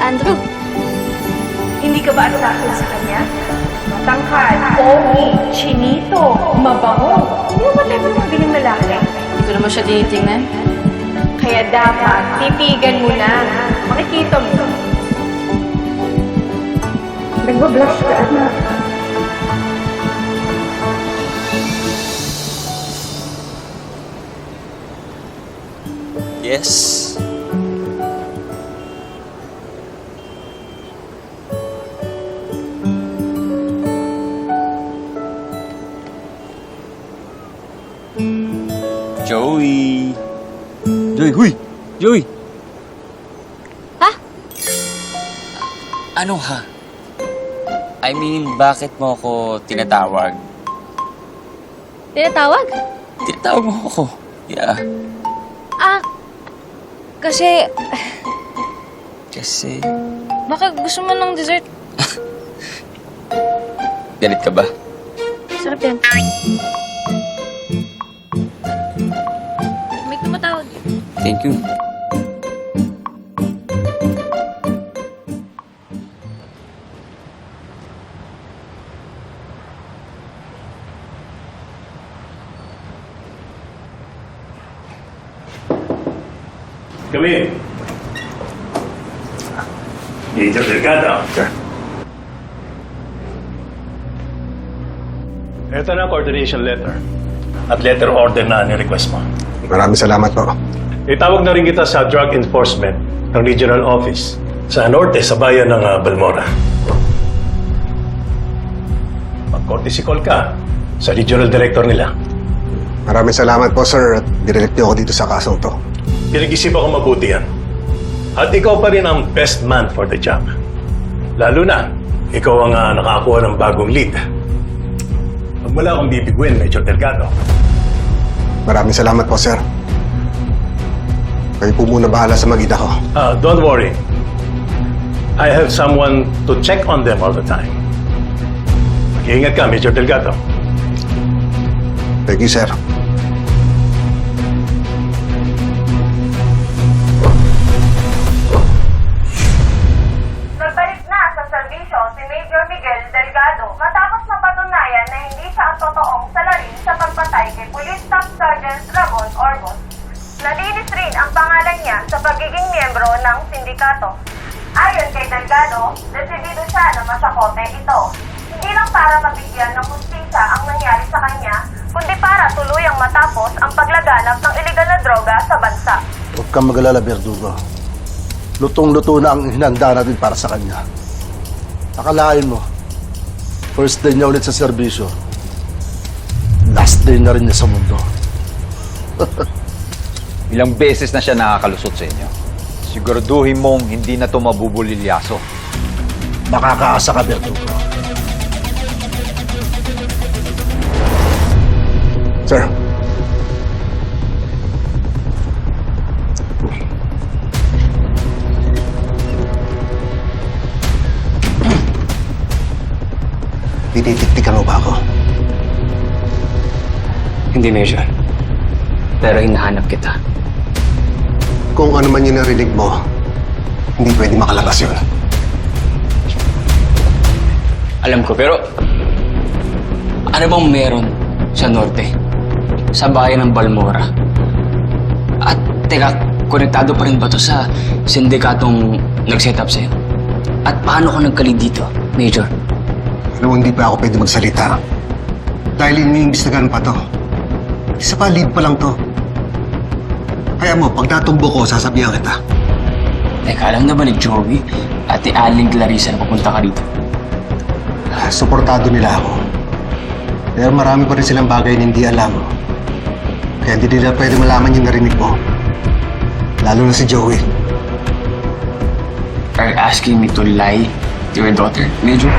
Andrew. Hindi ka ba attracted sa kanya? Matangkad, pogi, chinito, mabango. Hindi mo ba tayo ng ganyang lalaki? Hindi ko naman siya tinitingnan. Kaya dapat, titigan mo na. Makikita mo. Nagba-blush ka, anak. Yes. Joey. Joey, huy! Joey! Ha? Ano ha? I mean, bakit mo ako tinatawag? Tinatawag? Tinatawag mo ako. Yeah. Kasi... Kasi... Baka gusto mo ng dessert. Galit ka ba? Sarap yan. May tumatawag. Thank you. Come in. Major Delgado. Sir. Ito na coordination letter. At letter order na ni-request mo. Maraming salamat po. Itawag na rin kita sa Drug Enforcement ng Regional Office sa Norte, sa bayan ng Balmora. Mag-courtesy call ka sa Regional Director nila. Maraming salamat po, sir. At direct niyo ako dito sa kasong to. Pinag-isip ako mabuti yan. At ikaw pa rin ang best man for the job. Lalo na, ikaw ang nakakuha ng bagong lead. Huwag mo lang akong bibiguin, Major Delgado. Maraming salamat po, sir. Kayo po muna bahala sa mag-ina ko. Don't worry. I have someone to check on them all the time. Mag-iingat ka, Major Delgado. Thank you, sir. Nagbalik na sa serbisyo si Major Miguel Delgado matapos mapatunayan na hindi siya ang totoong salarin sa pagpatay kay Police Staff Sergeant Ramon Orbos. Nalinis rin ang pangalan niya sa pagiging miyembro ng sindikato. Ayon kay Delgado, desidido siya na masakote ito. Hindi lang para mabigyan ng hustisya ang nangyari sa kanya, kundi para tuluyang matapos ang paglaganap ng iligal na droga sa bansa. Huwag kang mag-alala, Verdugo. Lutong-luto na ang hinanda natin para sa kanya. Akalain mo, first day niya ulit sa serbisyo. Last day na rin niya sa mundo. Ilang beses na siya nakakalusot sa inyo. Siguraduhin mong hindi na ito mabubulilyaso. Makakaasa ka, Verdugo. Sir. Tinitiktikan mo ba ako? Hindi, Major. Pero hinahanap kita. Kung ano man yung narinig mo, hindi pwede makalabas yun. Alam ko, pero ano bang meron sa Norte? Sa bayan ng Balmora? At teka, konektado pa rin ba to sa sindikatong nag-set up sa'yo? At paano ko nagkalid dito, Major? Alam mo, hindi pa ako pwede magsalita. Dahil iniimbestigahan pa to. Isa pa, lead pa lang to. Kaya mo, pag natumbo ko, sasabihan kita. Teka, alam na ba ni Joey at ni Aling Clarissa na pupunta ka dito? Suportado nila ako. Pero marami pa rin silang bagay na hindi alam. Kaya hindi nila pwede malaman yung narinig mo. Lalo na si Joey. Are you asking me to lie to your daughter, Major?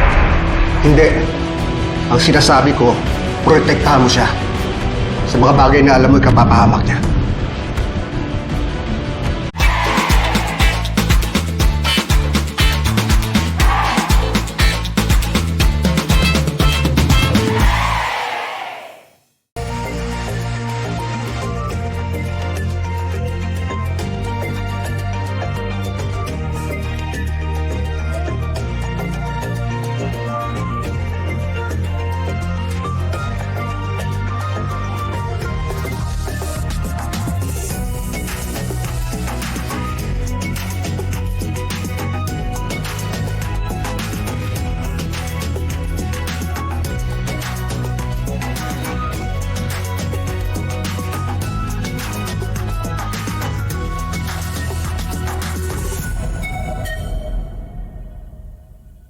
Hindi. Ang sinasabi ko, protektahan mo siya. Sa mga bagay na alam mo, ikapapahamak niya.